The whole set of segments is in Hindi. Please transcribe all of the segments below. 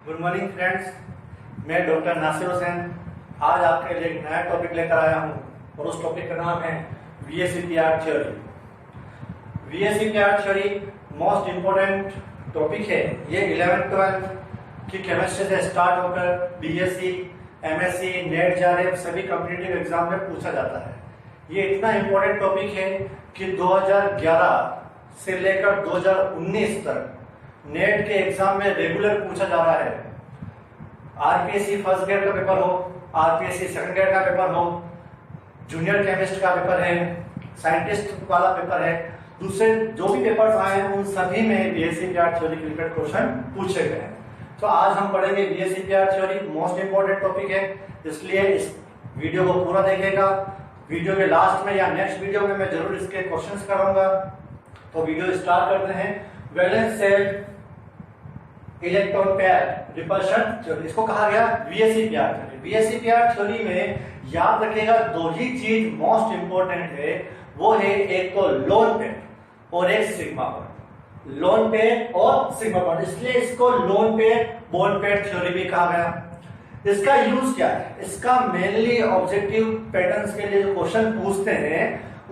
गुड मॉर्निंग फ्रेंड्स, मैं डॉक्टर नासिर हुसैन आज आपके लिए एक नया टॉपिक लेकर आया हूं और उस टॉपिक का नाम है VSEPR theory. VSEPR theory most important topic है। ये 11th-12th की केमिस्ट्री से स्टार्ट होकर BSc, MSc, नेट JRF सभी कॉम्पिटिटिव एग्जाम में पूछा जाता है। ये इतना इम्पोर्टेंट टॉपिक है कि 2011 से लेकर 2019 तक नेट के एग्जाम में रेगुलर पूछा जा रहा है। RPSC फर्स्ट ग्रेड का पेपर हो, RPSC सेकंड ग्रेड का पेपर हो, जूनियर केमिस्ट का पेपर है, साइंटिस्ट वाला पेपर है, दूसरे जो भी पेपर्स आए हैं उन सभी में VSEPR थ्योरी के रिलेटेड क्वेश्चन पूछे गए हैं। तो आज हम पढ़ेंगे VSEPR theory, most important topic है, इसलिए इस वीडियो को पूरा देखिएगा। वीडियो के लास्ट में या नेक्स्ट वीडियो में मैं जरूर इसके क्वेश्चंस कराऊंगा। तो वीडियो स्टार्ट करते हैं। Valence shell electron pair repulsion theory, इसको कहा गया VSEPR थ्योरी। VSEPR थ्योरी में याद रखिएगा दो ही चीज मोस्ट इंपोर्टेंट है, वो है एक तो लोन पेयर और एक सिग्मा बॉन्ड। लोन पेयर और सिग्मा बॉन्ड, इसलिए इसको lone pair bond pair theory भी कहा गया। इसका यूज क्या है? इसका मेनली ऑब्जेक्टिव पैटर्न्स के लिए जो क्वेश्चन पूछते हैं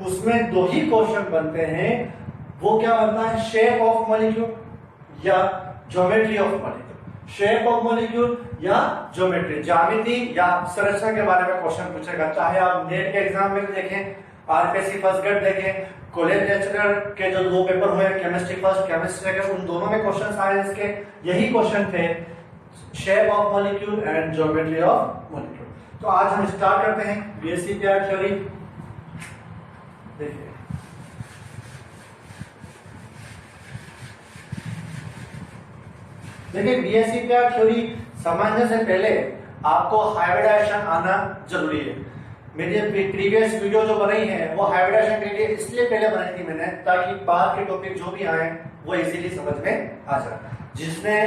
उसमें दो ही क्वेश्चन बनते हैं। वो क्या बनता है? शेप ऑफ मॉलिक्यूल या geometry of molecule. Shape of molecule या ज्योमेट्री, ज्यामिति या संरचना के बारे में क्वेश्चन पूछेगा। चाहे आप नेट के एग्जाम में देखें, RPSC फर्स्ट ग्रेड देखें, कॉलेज लेक्चरर के जो दो पेपर हुए, केमिस्ट्री फर्स्ट, केमिस्ट्री सेकंड, उन दोनों में क्वेश्चन आए इसके यही क्वेश्चन थे, shape of molecule and geometry of molecule. तो आज हम स्टार्ट करते हैं VSEPR थ्योरी। देखिए VSEPR थ्योरी समझने से पहले आपको हाइब्रिडाइजेशन आना जरूरी है। मेरी प्रीवियस वीडियो जो बनाई है वो हाइब्रिडाइजेशन के लिए इसलिए पहले बनाई थी मैंने, ताकि बाद के टॉपिक जो भी आए वो इजीली समझ में आ जाए। जिसने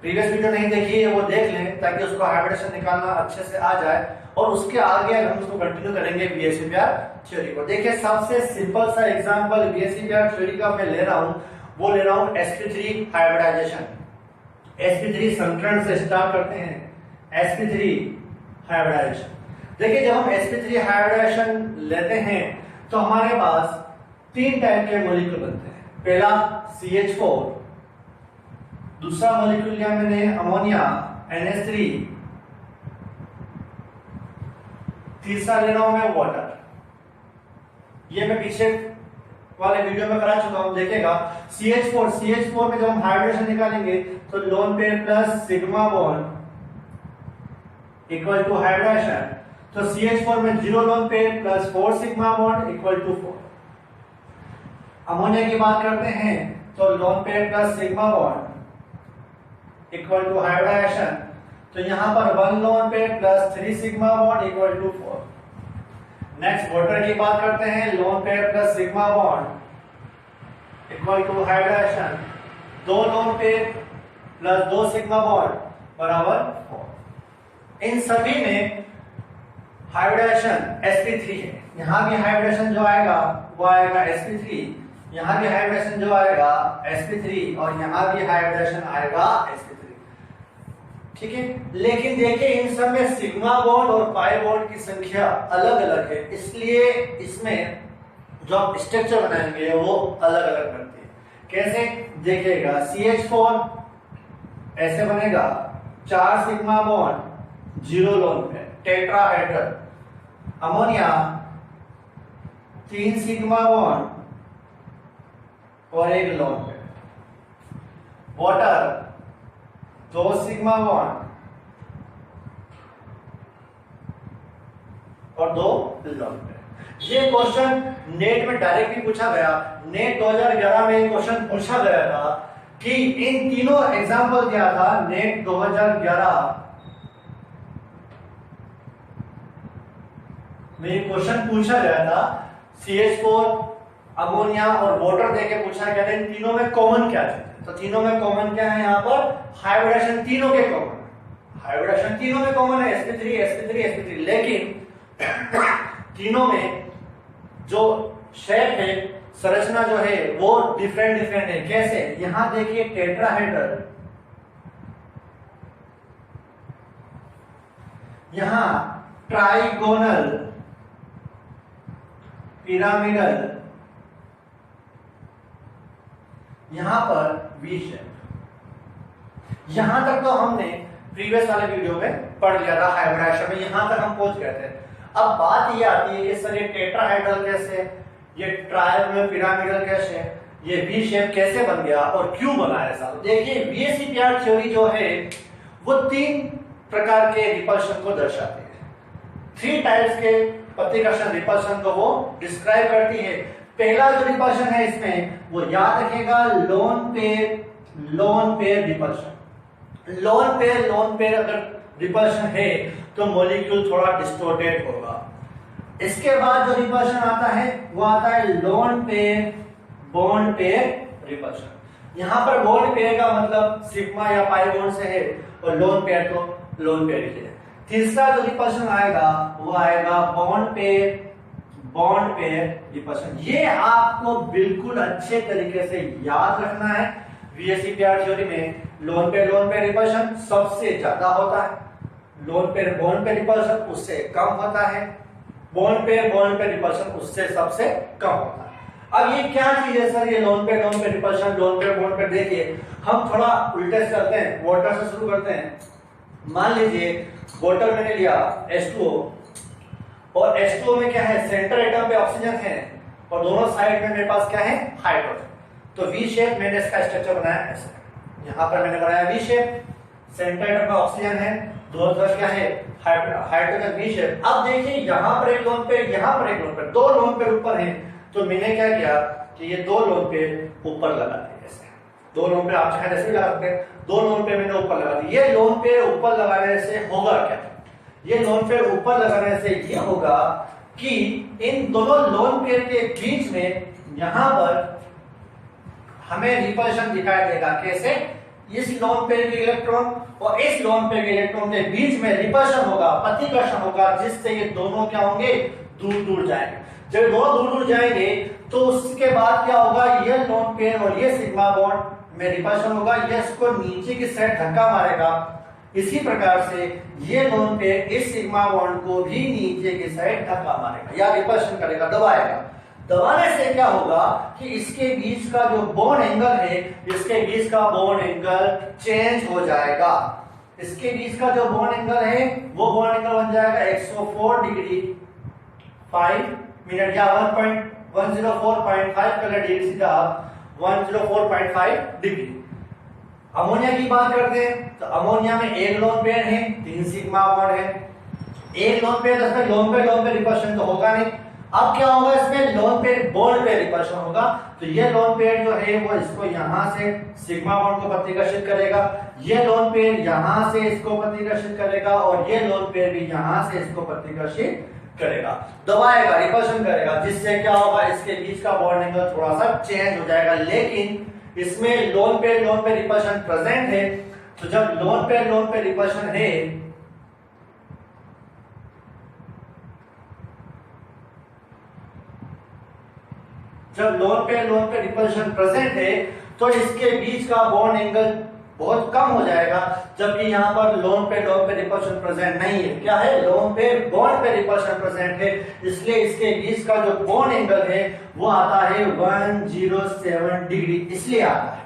प्रीवियस वीडियो नहीं देखी है वो देख लें, ताकि उसको हाइब्रिडेशन निकालना अच्छे से आ जाए और उसके आगे हम उसको कंटिन्यू करेंगे VSEPR थ्योरी को। देखिए सबसे सिंपल सा एग्जांपल VSEPR थ्योरी का मैं ले रहा हूं, वो ले रहा हूं sp3 हाइब्रिडाइजेशन। sp3 समीकरण से स्टार्ट करते हैं। sp3 हाइब्रिडाइजेशन, देखिए जब हम sp3 हाइब्रिडाइजेशन लेते हैं तो हमारे पास तीन टाइप के मॉलिक्यूल बनते हैं। पहला CH4, दूसरा मॉलिक्यूल लिया मैंने अमोनिया NH3, तीसरा ले रहा हूं मैं वाटर। ये मैं पीछे वाले वीडियो में करा चुका हूं, देखेगा। CH4 में जब हम हाइब्रिडेशन निकालेंगे तो lone pair plus sigma bond equal to hybridisation. तो CH4 में 0 lone pair plus 4 sigma bond equal to 4। Ammonia की बात करते हैं तो lone pair plus sigma bond equal to hybridisation. तो यहां पर 1 lone pair plus 3 sigma bond equal to 4। Next water की बात करते हैं, lone pair plus sigma bond equal to hybridisation. 2 lone pair plus 2 sigma bond बराबर 4। इन सभी में हाइब्रिडेशन sp3 है। यहां भी हाइब्रिडेशन जो आएगा वो आएगा sp3, यहां भी हाइब्रिडेशन जो आएगा sp3 और यहां भी हाइब्रिडेशन आएगा sp3। ठीक है, लेकिन देखिए इन सब में सिग्मा बॉन्ड और पाई बॉन्ड की संख्या अलग अलग है, इसलिए इसमें जो आप स्ट्रक्चर बनाएंगे वो अलग अलग बनती है। कैसे देखिएगा, CH4 ऐसे बनेगा, 4 सिग्मा बॉन्ड 0 लोन पे टेट्राहेड्रल। अमोनिया 3 सिग्मा बॉन्ड और 1 लोन पे। वाटर 2 सिग्मा बॉन्ड और 2 लोन पे। ये क्वेश्चन नेट में डायरेक्टली पूछा गया। नेट 2011 में क्वेश्चन पूछा गया था कि इन तीनों एग्जांपल दिया था नेट 2011 में क्वेश्चन पूछा गया था। CH4, अमोनिया और वाटर देके पूछा गया था इन तीनों में कॉमन क्या है। तो तीनों में कॉमन क्या है? यहाँ पर हाइब्रिडेशन तीनों के कॉमन, हाइब्रिडेशन तीनों में कॉमन है, sp3 लेकिन तीनों में जो शेप है, संरचना जो है वो डिफरेंट है। कैसे? यहां देखिए टेट्राहेड्रल यहां ट्राइगोनल पिरामिडल, यहां पर वी शेप। यहां तक तो हमने प्रीवियस वाले वीडियो में पढ़ लिया था हाइब्रिडाइजेशन में, यहां तक हम पहुंच गए थे। अब बात ये आती है कि सर ये टेट्राहेड्रल कैसे, ये ट्रायंगुलर पिरामिडल कैसे, ये वी शेप कैसे बन गया और क्यों बना ऐसा। देखिए वीएसीपीआर थ्योरी जो है वो 3 प्रकार के रिपल्शन को दर्शाती है। 3 टाइप्स के प्रतिकर्षण रिपल्शन को वो डिस्क्राइब करती है। पहला जो रिपल्शन है इसमें वो याद रखेगा lone pair repulsion. Lone pair अगर रिपल्शन है तो मॉलिक्यूल थोड़ा डिस्टोर्टेड होगा। इसके बाद जो रिपल्शन आता है वो आता है lone pair bond pair repulsion. यहां पर बॉन्ड पेयर का मतलब सिग्मा या पाई बॉन्ड से है और लोन पेयर तो लोन पेयर ही है। तीसरा जो रिपल्शन आएगा वो आएगा बॉन्ड पेयर रिपल्शन। ये आपको बिल्कुल अच्छे तरीके से याद रखना है। वीएसीपीआर थ्योरी में लोन पेयर रिपल्शन सबसे ज्यादा होता है, lone pair bond pair repulsion उससे कम होता है, बॉन्ड पेयर रिपल्शन उससे सबसे कम होता है। अब ये क्या चीज है सर, ये lone pair repulsion, lone pair bond pair. देखिए हम थोड़ा उल्टे से करते हैं, वाटर से शुरू करते हैं। मान लीजिए वाटर मैंने लिया H2O और H2O में क्या है, सेंटर एटम पे ऑक्सीजन है और दोनों साइड में मेरे पास क्या है, हाइड्रोजन। तो वी शेप मैंने इसका स्ट्रक्चर बनाया ऐसे। यहां पर मैंने बनाया वी शेप, सेंटर एटम पे ऑक्सीजन है, दोनों तरफ क्या है हाइड्रोजन, वी शेप। अब देखिए यहां पर एक लोन पेयर, यहां पर एक लोन पेयर, 2 लोन पेयर ऊपर है। तो मैंने क्या किया कि ये 2 लोन पेयर ऊपर लगा दिए ऐसे। 2 लोन पेयर आप चाहे ऐसे भी लगा सकते हैं, 2 लोन पेयर मैंने ऊपर लगा दिए। ये लोन पेयर ऊपर लगाने से होगा क्या, ये लोन पेयर ऊपर लगाने से ये होगा कि इन दोनों लोन पेयर के बीच में यहां पर हमें रिपल्शन दिखाई देगा। कैसे, इस लोन पेयर के इलेक्ट्रॉन और इस लोन पेयर के इलेक्ट्रॉन के बीच में रिपल्शन होगा, प्रतिकर्षण होगा, जिससे ये दोनों क्या होंगे, दूर दूर जाएंगे। जब दोनों दूर दूर जाएंगे तो उसके बाद क्या होगा, ये लोन पेयर और ये सिग्मा बॉन्ड में रिपल्शन होगा, ये इसको नीचे की साइड धक्का मारेगा। इसी प्रकार से ये लोन पेयर इस सिग्मा बॉन्ड को भी नीचे की साइड धक्का मारेगा या रिपल्शन करेगा, दबाएगा। दबाने से क्या होगा कि इसके बीच का जो बॉन्ड एंगल है, इसके बीच का बॉन्ड एंगल चेंज हो जाएगा। इसके बीच का जो बॉन्ड एंगल है वो बॉन्ड एंगल बन जाएगा 104 डिग्री 5 मिनट या 104.5 कर डिग्री, सीधा 104.5 डिग्री। अमोनिया की बात करते हैं तो अमोनिया में एक लोन पेयर है, 3 सिग्मा बॉन्ड है। एक लोन पेयर, इसमें लोन पेयर रिपल्शन तो होगा नहीं। अब क्या होगा, इसमें lone pair bond pair repulsion होगा। तो ये लोन पेयर जो है वो इसको यहां से सिग्मा बॉन्ड को प्रतिकर्षित करेगा, ये लोन पेयर यहां से इसको प्रतिकर्षित करेगा और ये लोन पेयर भी यहां से इसको प्रतिकर्षित करेगा, दबाएगा, रिपल्शन करेगा, जिससे क्या होगा, इसके बीच का बॉन्ड एंगल थोड़ा सा चेंज हो जाएगा। लेकिन इसमें लोन पेयर रिपल्शन प्रेजेंट है। तो जब लोन पेयर रिपल्शन है, जब लोन पेयर रिपल्शन प्रेजेंट है तो इसके बीच का बॉन्ड एंगल बहुत कम हो जाएगा, जबकि यहाँ पर लोन पेयर रिपल्शन प्रेजेंट नहीं है। क्या है, लोन पेयर बॉन्ड पे रिपल्शन प्रेजेंट है, इसलिए इसके बीच का जो बॉन्ड एंगल है वो आता है 107 डिग्री, इसलिए आता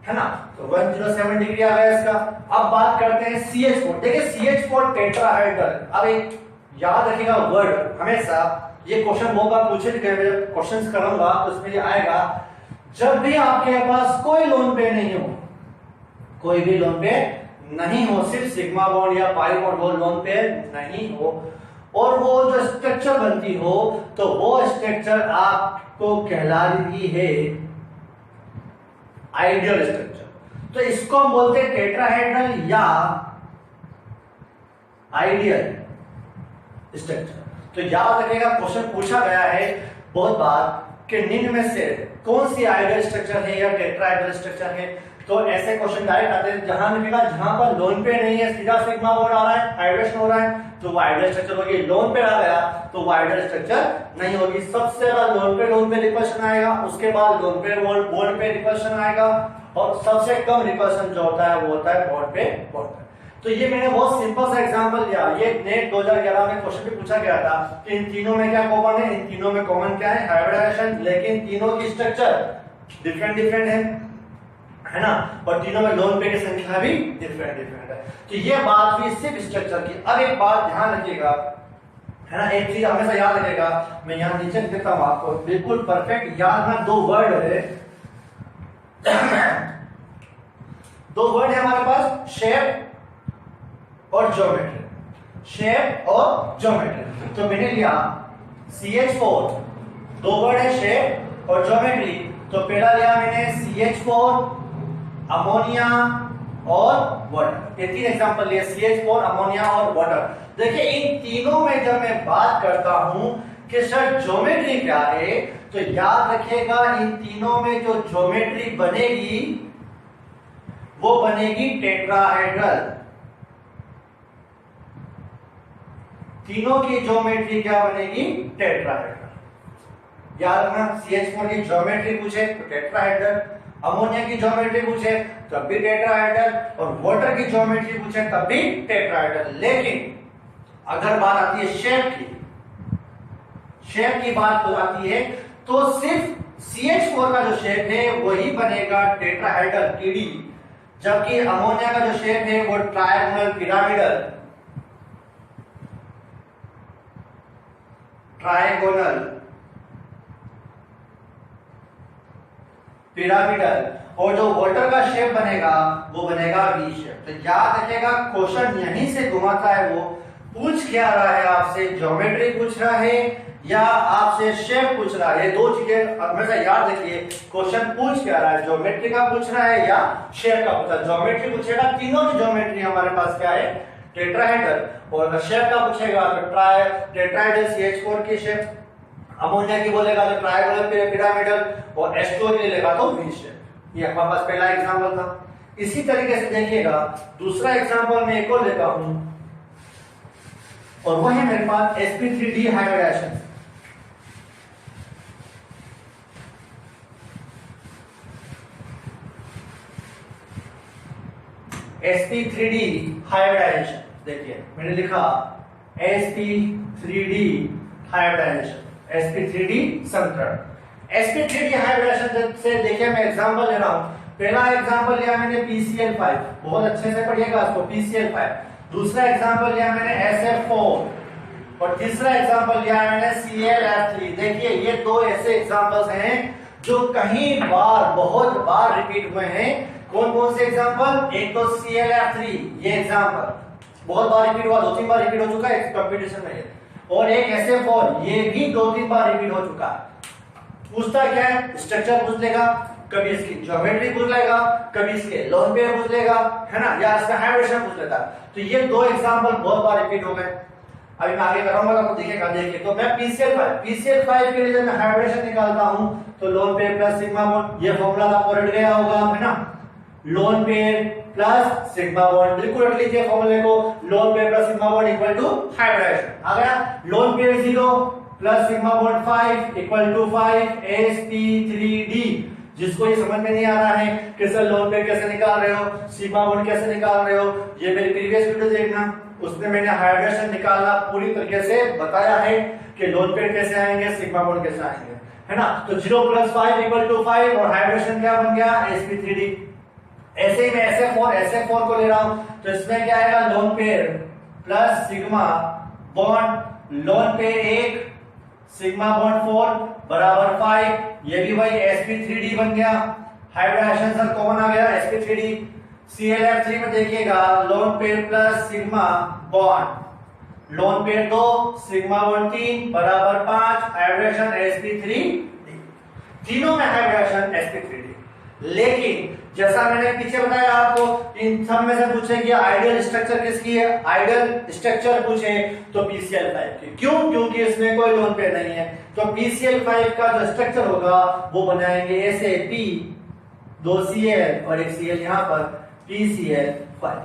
है ना। तो 107 डिग्री आ गया इसका। अब बात करते हैं CH4। देखिए CH4 टेट्राहाइड्रल। अब एक याद रखिएगा वर्ड, हमेशा ये क्वेश्चन बहुत बार पूछे गए, क्वेश्चंस करूंगा तो उसमें ये आएगा, जब भी आपके पास कोई लोन पेयर नहीं हो, कोई भी लोन पेयर नहीं हो, सिर्फ सिग्मा बॉन्ड या पाई बॉन्ड हो, लोन पेयर नहीं हो, और वो जो स्ट्रक्चर बनती हो तो वो स्ट्रक्चर आपको कहला रही है आइडियल स्ट्रक्चर। तो इसको हम बोलते हैं टेट्राहेड्रल या आइडियल स्ट्रक्चर। तो याद रखिएगा, क्वेश्चन पूछा गया है बहुत बार कि निम्न में से कौन सी आइडियल स्ट्रक्चर है या टेट्राहेड्रल स्ट्रक्चर है। तो ऐसे क्वेश्चन डायरेक्ट आते हैं, जहां लिखेगा जहां पर लोन पेयर नहीं है, सीधा सिग्मा बॉन्ड आ रहा है, हाइड्रेशन हो रहा है, तो वो आइडियल स्ट्रक्चर होगी। लोन पेयर आ गया तो वो आइडियल स्ट्रक्चर नहीं होगी। सबसे ज्यादा लोन पेयर रिपल्शन आएगा, उसके बाद लोन पेयर बॉन्ड पे रिपल्शन आएगा, और सबसे कम रिपल्शन जो होता है वो होता है बॉन्ड पे बॉन्ड पे। तो ये मैंने बहुत सिंपल सा एग्जांपल लिया, ये नेट 2011 में क्वेश्चन भी पूछा गया था कि इन तीनों में क्या कॉमन है, इन तीनों में कॉमन क्या है, हाइब्रिडाइजेशन, लेकिन तीनों की स्ट्रक्चर डिफरेंट डिफरेंट है ना, और तीनों में लोन पेयर की संख्या भी डिफरेंट डिफरेंट है। तो ये बात हुई सिर्फ स्ट्रक्चर की। अब एक बात ध्यान रखिएगा, है ना, एक चीज हमेशा याद रखिएगा, मैं यहाँ नीचे लिखता हूँ आपको बिल्कुल परफेक्ट याद ना, दो वर्ड है दो वर्ड है हमारे पास, शेप और ज्योमेट्री, शेप और ज्योमेट्री। तो मैंने लिया CH4, दो वर्ड है शेप और ज्योमेट्री, तो पहला लिया मैंने CH4, अमोनिया और वाटर, ये तीन एग्जांपल लिए, CH4, अमोनिया और वाटर। देखिए इन तीनों में जब मैं बात करता हूं कि सर ज्योमेट्री क्या है, तो याद रखिएगा इन तीनों में जो ज्योमेट्री बनेगी वो बनेगी टेट्राहेड्रल। तीनों की ज्योमेट्री क्या बनेगी, टेट्राहेड्रल। याद रखना, CH4 की ज्योमेट्री पूछे तो टेट्राहेड्रल, अमोनिया की ज्योमेट्री पूछे तब भी टेट्राहेड्रल, और वाटर की ज्योमेट्री पूछे तब भी टेट्राहेड्रल। लेकिन अगर बात आती है शेप की बात हो आती है, तो सिर्फ CH4 का जो शेप है वही बनेगा टेट्राहेड्रल, TD, जबकि अमोनिया का जो शेप है वो ट्रायंगल पिरामिडल, ट्रायंगोनल पिरामिडल, और जो वाटर का शेप बनेगा वो बनेगा V शेप। तो याद रखिएगा क्वेश्चन यहीं से घुमाता है, वो पूछ क्या रहा है आपसे, ज्योमेट्री पूछ रहा है या आपसे शेप पूछ रहा है। दो चीजें हमेशा याद रखिए, क्वेश्चन पूछ क्या रहा है, ज्योमेट्री का पूछ रहा है या शेप का पूछ रहा है। ज्योमेट्री पूछेगा, तीनों की ज्योमेट्री हमारे पास क्या है, टेट्राहेड्रल, और अगर शेप का पूछेगा तो टेट्राहेड्रल CH4 की शेप, अमोनिया की बोलेगा तो ट्रायंगुलर पिरामिडल, और H2O की लेगा तो V शेप। ये हमारे पास पहला एग्जांपल था। इसी तरीके से देखिएगा दूसरा एग्जांपल मैं एक और लेता हूं, और वो है मेरे पास sp3d हाइब्रिडाइजेशन। sp3d हाइब्रिडाइजेशन, देखिए मैंने लिखा sp3d हाइब्रिडाइजेशन, sp3d संकरण। sp3d हाइब्रिडाइजेशन से देखिए मैं एग्जांपल ले रहा हूं। पहला एग्जांपल लिया मैंने PCl5, बहुत अच्छे से पढ़िएगा इसको, PCl5। दूसरा एग्जांपल लिया मैंने SF4, और तीसरा एग्जांपल लिया मैंने ClF3। देखिए ये दो ऐसे एग्जांपल्स हैं जो कहीं बार, बहुत बार रिपीट हुए हैं। कौन कौन से एग्जांपल, एक तो ClF3, ये एग्जांपल बहुत बार रिपीट हुआ, 2-3 बार रिपीट हो चुका है कंपटीशन में, और एक SF4, ये भी 2-3 बार रिपीट हो चुका है। पूछता क्या है, स्ट्रक्चर पूछ लेगा, कभी इसकी ज्योमेट्री पूछ लेगा, कभी इसके लोन पेयर पूछ लेगा, है ना, या इसका हाइब्रिडेशन पूछ लेता। तो ये दो एग्जांपल बहुत बार रिपीट हो गए। अभी मैं आगे कराऊंगा तो दिखेगा। देखिए तो मैं PCl5 के लिए जब मैं हाइब्रिडेशन निकालता हूं तो lone pair plus sigma bond, ये फॉर्मूला आपको रट गया होगा, है ना, lone pair plus sigma bond, बिल्कुल रट लीजिए फॉर्मूले को, lone pair plus sigma bond equal to hybridisation. आ गया, lone pair 0 plus sigma bond 5 equal to 5 sp3d। जिसको ये समझ में नहीं आ रहा है कि सर लोन पेयर कैसे निकाल रहे हो, सिग्मा बॉन्ड कैसे निकाल रहे हो, ये मेरी प्रीवियस वीडियो देखना, उसमें मैंने हाइब्रिडेशन निकालना पूरी तरीके से बताया है कि लोन पेयर कैसे आएंगे, सिग्मा बॉन्ड कैसे आएंगे, है ना। तो 0 प्लस 5 इक्वल टू 5, और हाइब्रिडेशन क्या बन गया, sp3d। ऐसे ही मैं SF4 को ले रहा हूं, तो इसमें क्या आएगा, lone pair plus sigma bond, lone pair 1 sigma bond 4 बराबर 5, ये भी वही sp3d बन गया। हाइब्रिडेशन सर कॉमन आ गया, sp3d। ClF3 में देखिएगा lone pair plus sigma bond, loan pair 2 sigma bond 3 बराबर 5, हाइब्रिडेशन sp3d। तीनों में हाइब्रिडेशन sp3d। लेकिन जैसा मैंने पीछे बताया आपको, इन सब में से पूछे कि आइडियल स्ट्रक्चर किसकी है, आइडियल स्ट्रक्चर पूछे तो PCl5 की। क्यों, क्योंकि इसमें कोई लोन पेयर नहीं है। तो PCl5 का जो स्ट्रक्चर होगा वो बनाएंगे ऐसे, P 2 Cl और एक Cl यहां पर, PCl5।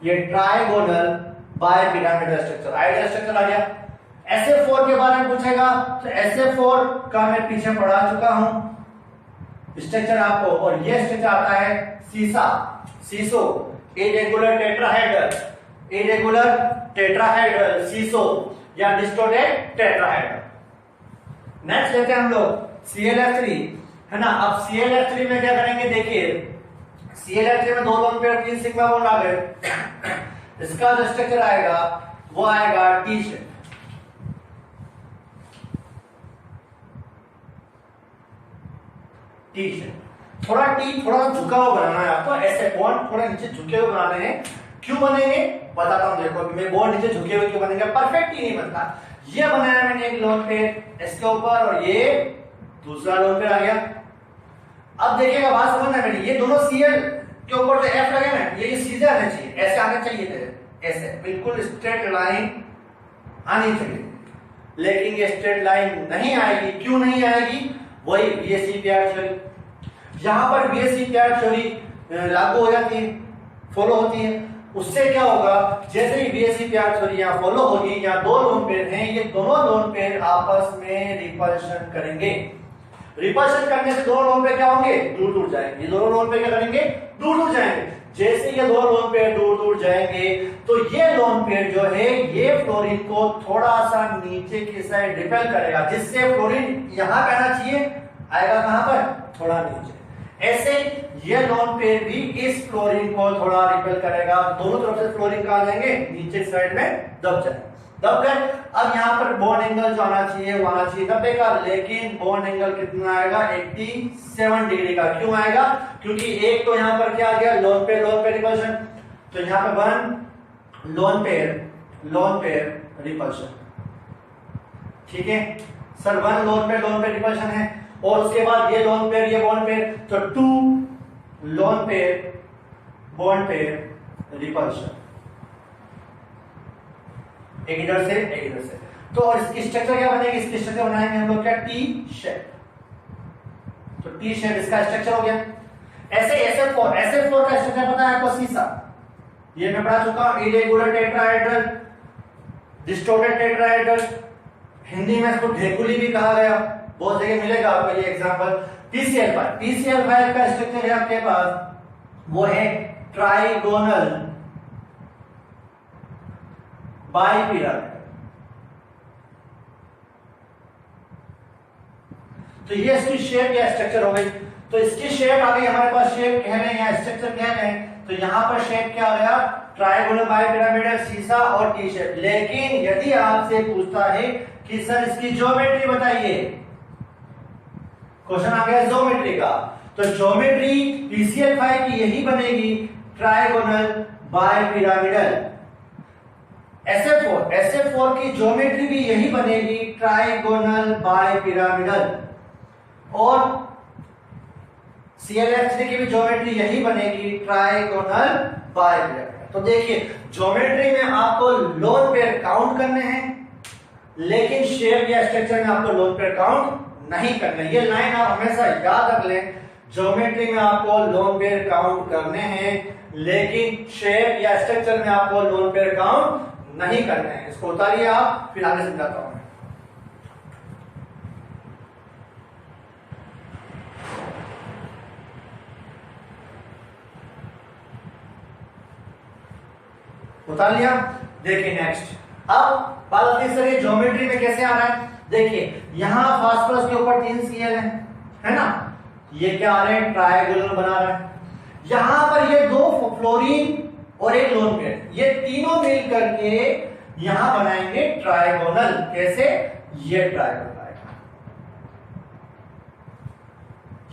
ये trigonal bipyramidal structure, ideal structure आ गया। SF4 के बारे में पूछेगा तो SF4 का मैं पीछे पढ़ा चुका हूं स्ट्रक्चर आपको, और ये स्ट्रक्चर आता है सीसा, सीसो, इरेगुलर टेट्राहेड्रल सीसो या डिस्टोर्टेड टेट्राहेड्रल। नेक्स्ट लेते हैं हम लोग ClF3, है ना। अब ClF3 में क्या करेंगे, देखिए ClF3 में 2 लोन पेयर 3 सिग्मा बॉन्ड आ गए। इसका जो स्ट्रक्चर आएगा वो आएगा टी शेप। थोड़ा झुका हुआ बनाना है आपको, ऐसे बॉन्ड थोड़ा नीचे झुके हुए बनाने हैं। क्यों बनेंगे बताता हूं, देखो मैं बॉन्ड नीचे झुके हुए क्यों बनेंगे, परफेक्ट ही नहीं बनता। ये बनाया मैंने एक लोन पेयर इसके ऊपर और ये दूसरा लोन पेयर आ गया। अब देखिएगा बात समझना मेरी, ये दोनों Cl के ऊपर जो F लगे ना, ये सीधे आने चाहिए, ऐसे आने चाहिए थे, ऐसे बिल्कुल स्ट्रेट लाइन आनी चाहिए, लेकिन ये स्ट्रेट लाइन नहीं आएगी। क्यों नहीं आएगी, वही VSE प्यार थ्योरी। यहां पर VSE प्यार थ्योरी लागू हो जाती है, फॉलो होती है। उससे क्या होगा, जैसे ही VSE प्यार थ्योरी यहां फॉलो होगी, यहां 2 लोन पेयर हैं, ये दोनों लोन पेयर आपस में रिपल्शन करेंगे। रिपल्शन करने से 2 लोन पेयर क्या होंगे, दूर दूर जाएंगे। ये दोनों लोन पेयर क्या करेंगे, दूर दूर जाएंगे। जैसे ये 2 लोन पेयर दूर दूर जाएंगे तो ये लोन पेयर जो है ये फ्लोरीन को थोड़ा सा नीचे की साइड रिपेल करेगा, जिससे फ्लोरीन यहां पे आना चाहिए, आएगा कहां पर, थोड़ा नीचे। ऐसे ये लोन पेयर भी इस फ्लोरीन को थोड़ा रिपेल करेगा, दोनों तरफ से फ्लोरीन कहां जाएंगे, नीचे साइड में दब जाएंगे। दब गए, अब यहां पर बॉन्ड एंगल जो आना चाहिए वो आना चाहिए 90 का, लेकिन बॉन्ड एंगल कितना आएगा, 87 डिग्री का। क्यों आएगा, क्योंकि एक तो यहां पर क्या आ गया, लोन पेयर रिपल्शन, तो यहां पर 1 लोन पेयर रिपल्शन, ठीक है सर, 1 लोन पेयर रिपल्शन है। और उसके बाद ये लोन पेयर ये बॉन्ड पेयर, तो 2 lone pair bond pair repulsion, एक इधर से। तो और इसकी स्ट्रक्चर क्या बनेगी, इसकी स्ट्रक्चर बनाएंगे हम लोग क्या, टी शेप। तो टी शेप इसका स्ट्रक्चर हो गया। ऐसे SF4 का स्ट्रक्चर पता है आपको, सीसा, ये मैं पढ़ा चुका हूं। Irregular tetrahedral, distorted tetrahedral, Hindi में इसको ढेकुली भी कहा गया, बहुत जगह मिलेगा आपको ये एग्जांपल। PCl5 का स्ट्रक्चर है आपके पास, वो है ट्राइगोनल बाइपिरामिड। तो ये इसकी शेप या स्ट्रक्चर हो गई। तो इसकी शेप आ गई हमारे पास, शेप कह रहे हैं या स्ट्रक्चर कह रहे हैं, तो यहां पर शेप क्या आ गया, ट्राइगोनल बाइपिरामिडल, सीसा और टी शेप। लेकिन यदि आपसे पूछता है कि सर इसकी ज्योमेट्री बताइए, क्वेश्चन आ गया ज्योमेट्री का, तो ज्योमेट्री PCl5 की यही बनेगी, ट्राइगोनल बाइपिरामिडल। SF4 की ज्योमेट्री भी यही बनेगी, ट्राइगोनल बाइपिरामिडल। और ClF3 की भी ज्योमेट्री यही बनेगी, ट्राइगोनल बाइपिरामिडल। तो देखिए ज्योमेट्री में आपको लोन पेयर काउंट करने हैं, लेकिन शेप या स्ट्रक्चर में आपको लोन पेयर काउंट नहीं करना। ये लाइन आप हमेशा याद रख लें, ज्योमेट्री में आपको लोन पेयर काउंट करने हैं, लेकिन शेप या स्ट्रक्चर में आपको लोन पेयर काउंट नहीं करने हैं। इसको उतारिए आप, फिर आगे समझाता हूं। उतार लिया, देखिए नेक्स्ट। अब बात आती है सर ये ज्योमेट्री में कैसे आ रहा है, देखिए यहां फास्फोरस के ऊपर 3 Cl है ना, ये क्या आ रहे हैं, ट्रायंगुलर बना रहा है। यहां पर ये 2 फ्लोरीन और एक लोन पेयर, ये तीनों मिल करके यहां बनाएंगे ट्रायंगोनल। कैसे, ये ट्रायंगोनल आएगा।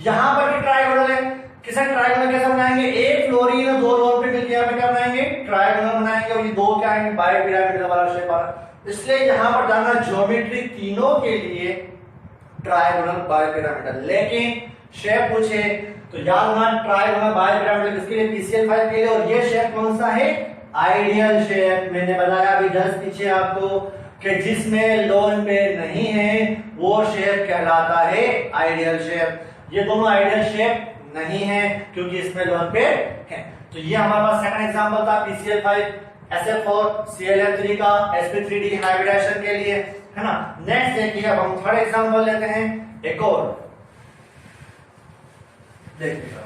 यहां पर भी ट्रायंगोनल है, किसका ट्रायंगोनल कैसे बनाएंगे, एक फ्लोरीन और 2 लोन पेयर मिलकर यहां पे क्या बनाएंगे, ट्रायंगोनल बनाएंगे। और ये 2 क्या आएंगे, बाइपिरामिडल वाला शेप आ रहा है। इसलिए यहां पर जानना ज्योमेट्री तीनों के लिए ट्रायंगोनल बाइपिरामिडल। लेकिन शेप पूछे तो याद रखना, ट्रायंगोनल बाइपिरामिडल किसके लिए, PCl5 के लिए। और ये शेप कौन सा है, आइडियल शेप। मैंने बताया अभी जस्ट पीछे आपको कि जिसमें लोन पेयर नहीं है वो शेप कहलाता है आइडियल शेप। ये दोनों आइडियल शेप नहीं है क्योंकि इसमें लोन पेयर है। तो ये हमारे पास सेकंड एग्जांपल था PCl5, SF4, ClF3 का sp3d हाइब्रिडेशन के लिए, है ना। नेक्स्ट देखिए, अब हम थर्ड एग्जांपल लेते हैं, एक और देखिएगा।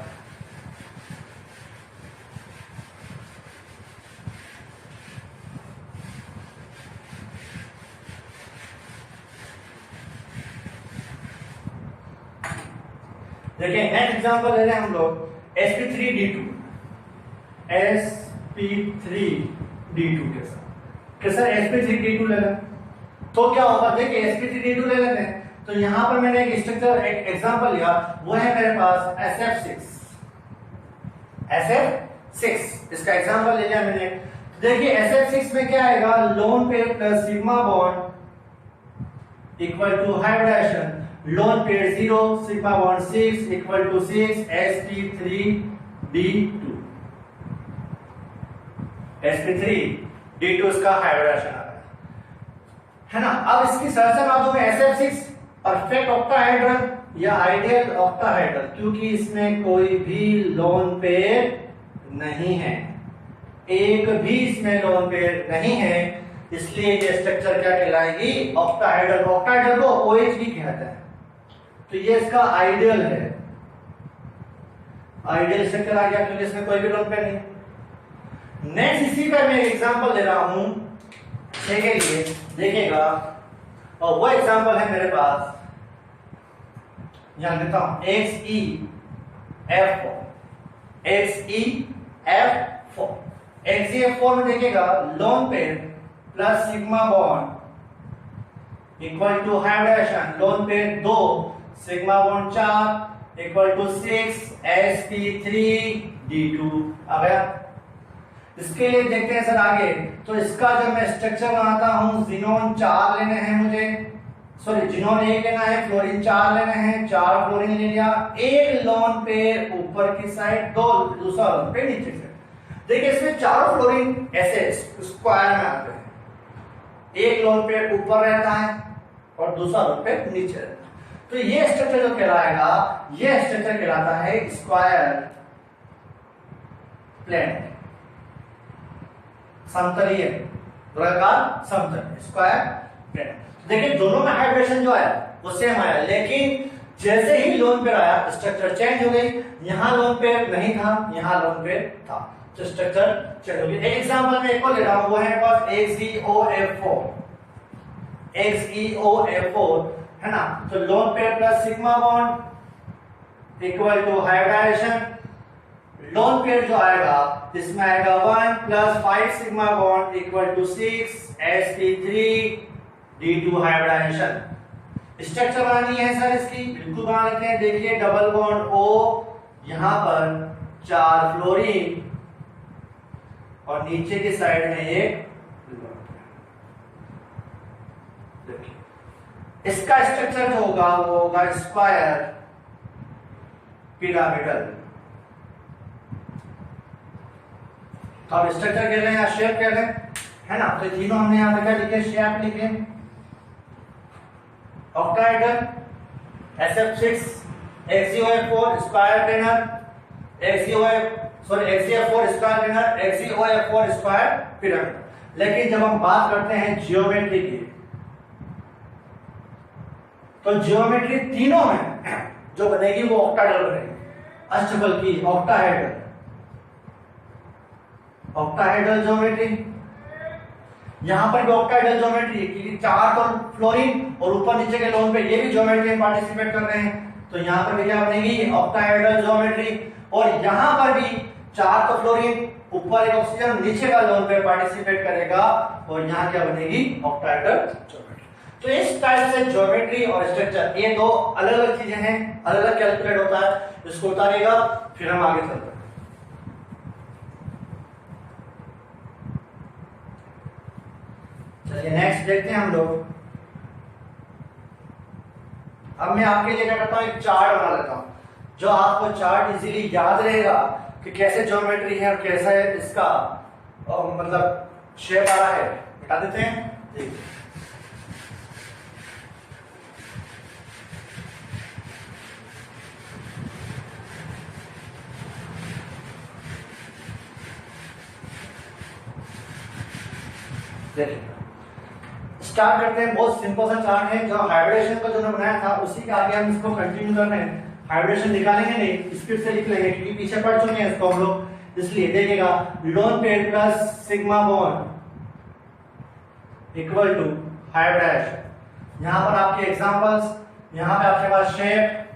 देखिए नेक्स्ट एग्जांपल ले रहे हैं हम लोग sp3d2 sp3d2 के साथ। कैसा sp3d2 ले लें तो क्या होगा, देखिए sp3d2 ले लेते हैं तो यहां पर मैंने एक स्ट्रक्चर एक एग्जांपल लिया, वो है मेरे पास SF6 इसका एग्जांपल ले लिया मैंने। तो देखिए SF6 में क्या आएगा, lone pair plus sigma bond equal to hybridisation, lone pair 0 sigma bond 6 equal to 6 sp3d2 sp3d2 इसका हाइब्रिडेशन आ रहा है ना। अब इसकी संरचना मालूम है SF6 परफेक्ट ऑक्टाहेड्रल या आइडियल ऑक्टाहेड्रल, क्योंकि इसमें कोई भी लोन पेयर नहीं है, एक भी इसमें लोन पेयर नहीं है, इसलिए ये स्ट्रक्चर क्या कहलाएगी, ऑक्टाहेड्रल। ऑक्टाहेड्रल को OH भी कहते हैं, तो ये इसका आइडियल है, आइडियल स्ट्रक्चर आ गया क्योंकि इसमें कोई भी लोन पेयर नहीं। नेक्स्ट इसी का मैं एग्जांपल ले रहा हूं 6 के लिए, देखिएगा, और वो एग्जांपल है मेरे पास, यहां देता हूं XEF4 में देखिएगा lone pair plus sigma bond equal to hybridisation, lone pair 2 sigma bond 4 equal to 6 sp3d2 आ गया। इसके लिए देखते हैं सर आगे, तो इसका जब मैं स्ट्रक्चर बनाता हूं, जिनोन 4 लेने हैं मुझे, सॉरी जिनोन 1 लेना है, फ्लोरीन 4 लेने हैं, 4 फ्लोरीन ले लिया, एक लोन पेयर ऊपर की साइड, दो दूसरा लोन पेयर नीचे से। देखिए इसमें चारों फ्लोरीन ऐसे स्क्वायर में आते हैं, एक लोन पेयर ऊपर रहता है और दूसरा लोन पेयर नीचे रहता है। तो ये स्ट्रक्चर जो कहलाएगा, ये स्ट्रक्चर कहलाता है स्क्वायर प्लेन, समतलीय वर्गाकार समतल, स्क्वायर प्लेन। देखिए दोनों में हाइब्रिडेशन जो आया वो सेम आया, लेकिन जैसे ही लोन पेयर आया स्ट्रक्चर चेंज हो गई, यहां लोन पेयर नहीं था, यहां लोन पेयर था, तो स्ट्रक्चर चेंज हो गई। एक एग्जांपल में एक और ले रहा हूं, वो है मेरे पास XeOF4 है ना। तो lone pair plus sigma bond equal to hybridisation, lone pair जो आएगा इसमें आएगा 1 plus 5 sigma bond equal to 6 sp3d2 hybridisation. Structure बनानी है सर इसकी, बिल्कुल बना लेते हैं। देखिए डबल बॉन्ड O, यहां पर 4 फ्लोरीन और नीचे की साइड में एक, देखिए इसका स्ट्रक्चर जो होगा वो होगा स्क्वायर पिरामिडल। तो अब स्ट्रक्चर कह रहे हैं या शेप कह रहे हैं, है ना। तो तीनों हमने यहां पे क्या लिखे, शेप लिखे, octahedral, SF6, XeOF4 square planar, XeF4 square planar, XeOF4 square pyramid. लेकिन जब हम बात करते हैं जियोमेट्री की, तो जियोमेट्री तीनों में जो बनेगी वो ऑक्टाहेड्रल बनेगी, अष्टबल की ऑक्टाहेड्रल ज्योमेट्री। यहां पर भी ऑक्टाहेड्रल ज्योमेट्री, क्योंकि 4 तो फ्लोरीन और ऊपर नीचे के लोन पे ये भी ज्योमेट्री में पार्टिसिपेट कर रहे हैं, तो यहां पर भी क्या बनेगी, ऑक्टाहेड्रल ज्योमेट्री। और यहां पर भी 4 तो फ्लोरीन, ऊपर एक ऑक्सीजन, नीचे का लोन पे पार्टिसिपेट करेगा, और यहां क्या बनेगी, ऑक्टाहेड्रल ज्योमेट्री। तो इस टाइप से ज्योमेट्री और स्ट्रक्चर ये दो अलग अलग चीजें हैं, अलग अलग कैलकुलेट होता है, इसको उतारेगा फिर हम आगे चलते हैं। चलिए नेक्स्ट देखते हैं हम लोग। अब मैं आपके लिए क्या करता हूं, एक चार्ट बना लेता हूं, जो आपको चार्ट इजीली याद रहेगा कि कैसे ज्योमेट्री है और कैसे इसका मतलब शेप आ रहा है। बता देते हैं, देखिए स्टार्ट करते हैं। बहुत सिंपल सा चार्ट है, जो हाइब्रिडेशन का जो बनाया था उसी के आगे हम इसको कंटिन्यू कर रहे हैं। हाइब्रिडेशन निकालेंगे नहीं, स्पीड से लिख लेंगे क्योंकि पीछे पढ़ चुके हैं इसको हम लोग, इसलिए देखिएगा lone pair plus sigma bond equal to hybridisation. यहां पर आपके एग्जांपल्स, यहां पे आपके पास शेप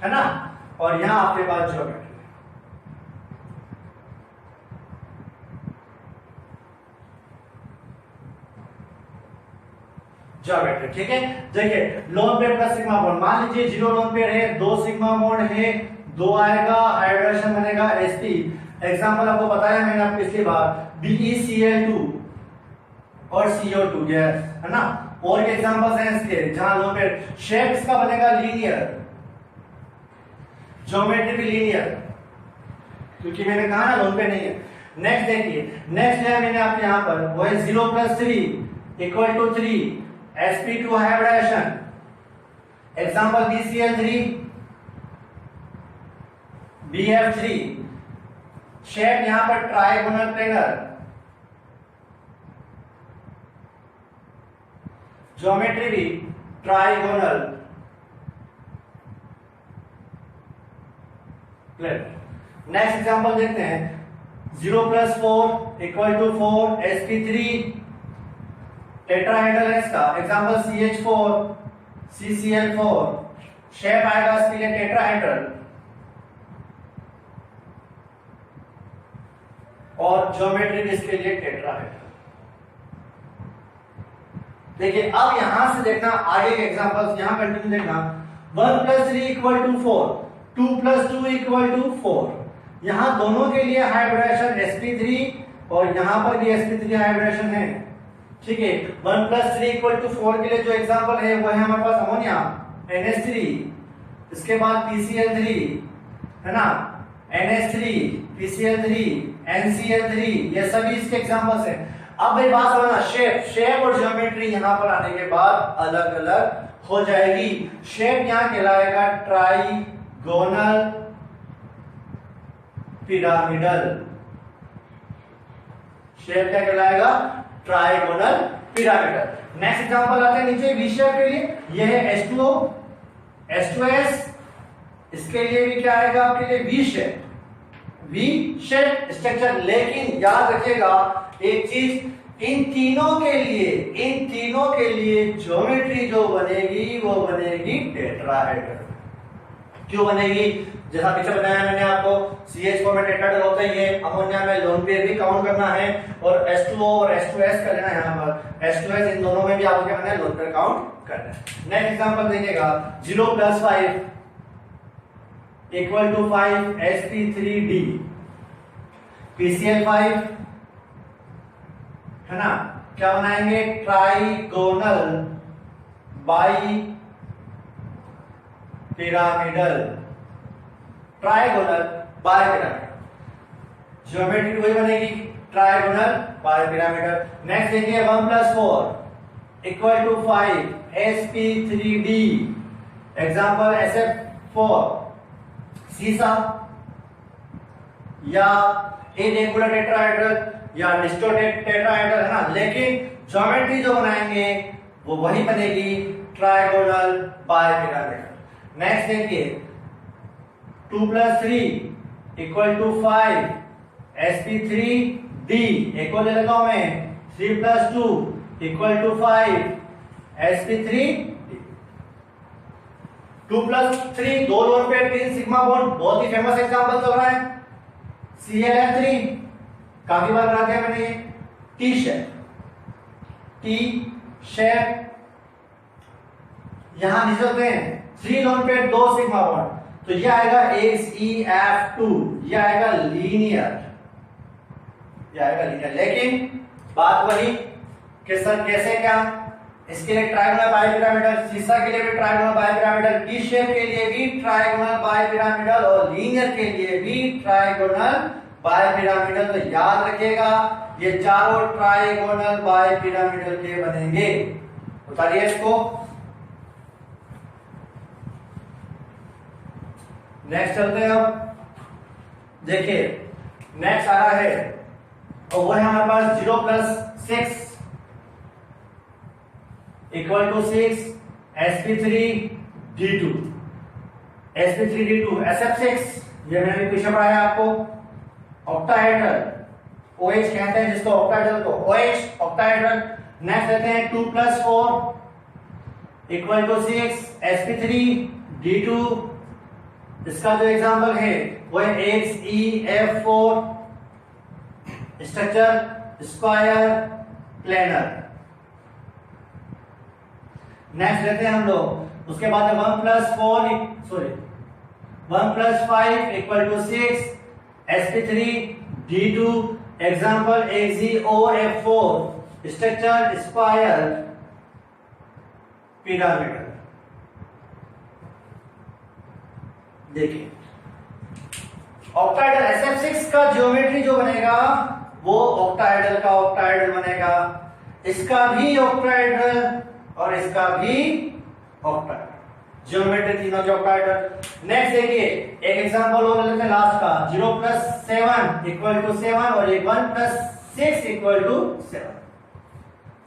है ना, और यहां आपके पास ज्योमेट्री। ज्योमेट्री, ठीक है। देखिए loan pair plus sigma bond, मान लीजिए जीरो लोन पेयर है, 2 सिग्मा बॉन्ड है, 2 आएगा, हाइड्रोजन बनेगा sp। एग्जांपल आपको बताया मैंने आपको पिछली बार, BeCl2 और CO2 गैस, है ना। और के एग्जांपल्स हैं इसके जहां लोन पेयर, शेप इसका बनेगा लीनियर, ज्योमेट्री भी लीनियर, क्योंकि मैंने कहा ना लोन पेयर नहीं है। नेक्स्ट देखिए, नेक्स्ट है मैंने आपके यहां पर वो है 0 + 3 = 3 sp2 hybridisation. Example BCl3 BF3। Shape यहां पर ट्राइगोनल प्लेनर, ज्योमेट्री भी ट्राइगोनल प्लेनर। नेक्स्ट एग्जांपल देखते हैं, 0 + 4 = 4 sp3 टेट्राहेड्रल है इसका। एग्जांपल CH4 CCl4, शेप आएगा इसके लिए टेट्राहेड्रल और ज्योमेट्री भी इसके लिए टेट्राहेड्रल। देखिए अब यहां से देखना आगे के एग्जांपल्स, यहां कंटिन्यू देखना। 1 + 3 = 4, 2 + 2 = 4। यहां दोनों के लिए हाइब्रिडेशन sp3 और यहां पर भी sp3 हाइब्रिडेशन है, ठीक है। 1 + 3 = 4 के लिए जो एग्जांपल है वो है हमारे पास अमोनिया NH3, इसके बाद PCl3, है ना, NH3 PCl3 NCl3, ये सभी इसके एग्जांपल्स हैं। अब भाई बात समझना, शेप और ज्योमेट्री यहां पर आने के बाद अलग अलग हो जाएगी। शेप यहां कहलाएगा ट्राइगोनल पिरामिडल। शेप क्या कहलाएगा? Trigonal pyramidal. नेक्स्ट एग्जांपल आते हैं नीचे वी शेप के लिए, यह है H2O H2S, इसके लिए भी क्या आएगा आपके लिए? V shape, V shape structure. लेकिन याद रखिएगा एक चीज, इन तीनों के लिए ज्योमेट्री जो बनेगी वो बनेगी टेट्राहेड्रल। क्यों बनेगी? जैसा पीछे बताया मैंने आपको, CH4 में टेट्राहेड्रल होता ही है, अमोनिया में लोन पेयर भी काउंट करना है, और H2O और H2S कर लेना है। यहाँ पर H2S, इन दोनों में भी आपको क्या करना है? लोन पेयर काउंट करना है। नेक्स्ट एग्जांपल देखिएगा, 0 + 5 = 5 sp3d, PCl5, है ना, क्या बनाएंगे? Trigonal bi pyramidal, trigonal bi pyramidal, geometry वही बनेगी ट्राइगोनल बाई पिरामिडल। नेक्स्ट देखिए 1 + 4 = 5 sp3d, एग्जांपल SF4, सीसा या इनइक्वल टेट्राहेड्रल या डिस्टोर्टेड टेट्राहेड्रल, है ना। लेकिन ज्योमेट्री जो बनाएंगे वो वही बनेगी ट्राइगोनल बाई पिरामिडल। नेक्स्ट देखिए 2 + 3 = 5 sp3d, एक और ले लेता हूं मैं, 3 + 2 = 5 sp3d। 2 + 3 दो लोन पेयर 3 सिग्मा बॉन्ड, बहुत ही फेमस एग्जांपल चल रहा है। ClF3 काफी बार बना दिया मैंने, टी शेप। यहां निकलते हैं 3 लोन पेयर 2 सिग्मा बॉन्ड, तो ये आएगा SeF2, ये आएगा लीनियर, लेकिन बात वही कि सर कैसे क्या? इसके लिए ट्राइगोनल बाई पिरामिडल, सीसा के लिए भी trigonal bi pyramidal, T shape के लिए भी ट्राइगोनल बाई पिरामिडल और लीनियर के लिए भी ट्राइगोनल बाई पिरामिडल। तो याद रखिएगा ये चारों ट्राइगोनल बाई पिरामिडल के बनेंगे। उतारिए इसको। नेक्स्ट चलते हैं। अब देखिए नेक्स्ट आ रहा है और वो है हमारे पास 0 + 6 = 6 sp3d2, sp3d2 SF6, ये मैंने भी पीछे पढ़ाया आपको। ऑक्टाहेड्रल OH कहते हैं जिसको, ऑक्टाहेड्रल को OH ऑक्टाहेड्रल। नेक्स्ट लेते हैं 2 + 4 = 6 sp3d2 इसका जो एग्जांपल है वो है XeF4 structure square planar. Next लेते हैं हम लोग, उसके बाद 1 + 5 = 6 sp3 d2 example XeOF4 structure square pyramidal. देखिए ऑक्टाहेड्रल SF6 का ज्योमेट्री जो बनेगा वो ऑक्टाहेड्रल का ऑक्टाहेड्रल बनेगा, इसका भी ऑक्टाहेड्रल और इसका भी ऑक्टाहेड्रल, ज्योमेट्री तीनों के ऑक्टाहेड्रल। नेक्स्ट देखिए एक एग्जांपल और लेते हैं लास्ट का, 0 + 7 = 7 और 1 + 6 = 7।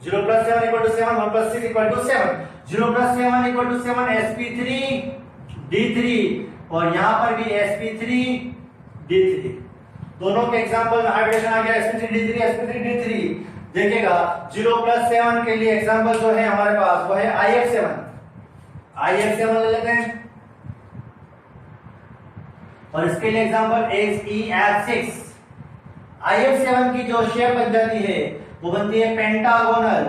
0 + 7 = 7, 1 + 6 = 7। 0 + 7 = 7 sp3 d3 और यहां पर भी sp3 d3, दोनों के एग्जांपल में हाइब्रिडेशन आ गया sp3 d3 sp3 d3। देखिएगा 0 + 7 के लिए एग्जांपल जो है हमारे पास वो है IF7 ले लेते हैं और इसके लिए एग्जांपल XeF6। IF7 की जो शेप बन जाती है वो बनती है पेंटागोनल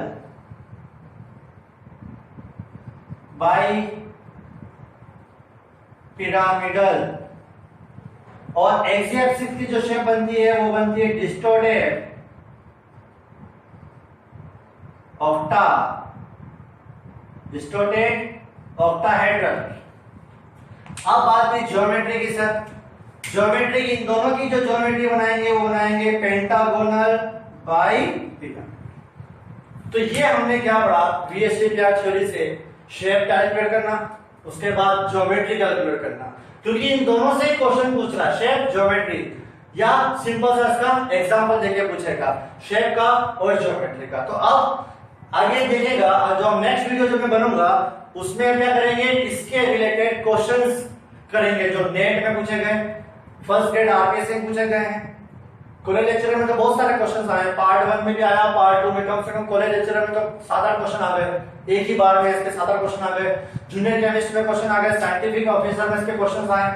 बाई पिरामिडल, और XeF6 की जो शेप बनती है वो बनती है डिस्टोर्टेड ऑक्टाहेड्रल। अब बात करें ज्योमेट्री की सर, ज्योमेट्री इन दोनों की जो ज्योमेट्री बनाएंगे वो बनाएंगे पेंटागोनल बाई पिरामिडल। तो ये हमने क्या पढ़ा, VSEPR थ्योरी से शेप कैलकुलेट करना, उसके बाद ज्योमेट्री कैलकुलेट करना, क्योंकि इन दोनों से क्वेश्चन पूछ रहा है, शेप ज्योमेट्री, या सिंपल सा इसका एग्जांपल देके पूछेगा शेप का और ज्योमेट्री का। तो अब आगे देखिएगा जो हम नेक्स्ट वीडियो जो मैं बनूंगा उसमें हम क्या करेंगे, इसके रिलेटेड क्वेश्चंस करेंगे जो नेट में पूछे गए, फर्स्ट ग्रेड आरके से पूछे गए हैं। कॉलेज लेक्चर में तो बहुत सारे क्वेश्चंस आए, पार्ट 1 में भी आया, पार्ट 2 में कम से कम कॉलेज लेक्चर में तो 7-8 क्वेश्चन आ गए, एक ही बार में इसके 7-8 क्वेश्चन आ गए। जूनियर केमिस्ट में क्वेश्चन आ गए, साइंटिफिक ऑफिसर में इसके क्वेश्चंस आए,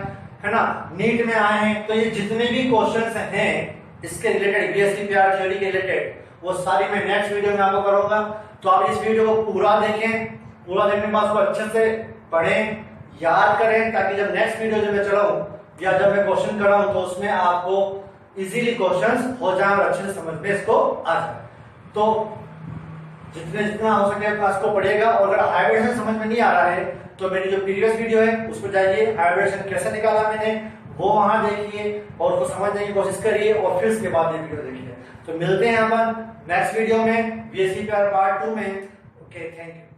है ना, नीट में आए हैं। तो ये जितने भी क्वेश्चंस हैं इसके रिलेटेड, VSEPR थ्योरी के रिलेटेड, वो सारी मैं नेक्स्ट वीडियो में आपको करूंगा। तो आप इस वीडियो को पूरा देखें, पूरा देखने के बाद उसको अच्छे से पढ़ें, याद करें, ताकि जब नेक्स्ट वीडियो जब मैं चलाऊं या जब मैं क्वेश्चन कराऊं तो उसमें आपको इजीली क्वेश्चंस हो जाए और अच्छे से समझ में इसको आ जाए। तो जितना हो सके क्लास को पढ़िएगा, और अगर हाइब्रिडेशन समझ में नहीं आ रहा है तो मेरी जो प्रीवियस वीडियो है उस पर जाइए, हाइब्रिडेशन कैसे निकाला मैंने वो वहां देखिए और उसको समझने की कोशिश करिए, और फिर उसके बाद ये वीडियो देखिए। तो मिलते हैं अपन नेक्स्ट वीडियो में VSEPR पार्ट 2 में। Okay, thank you.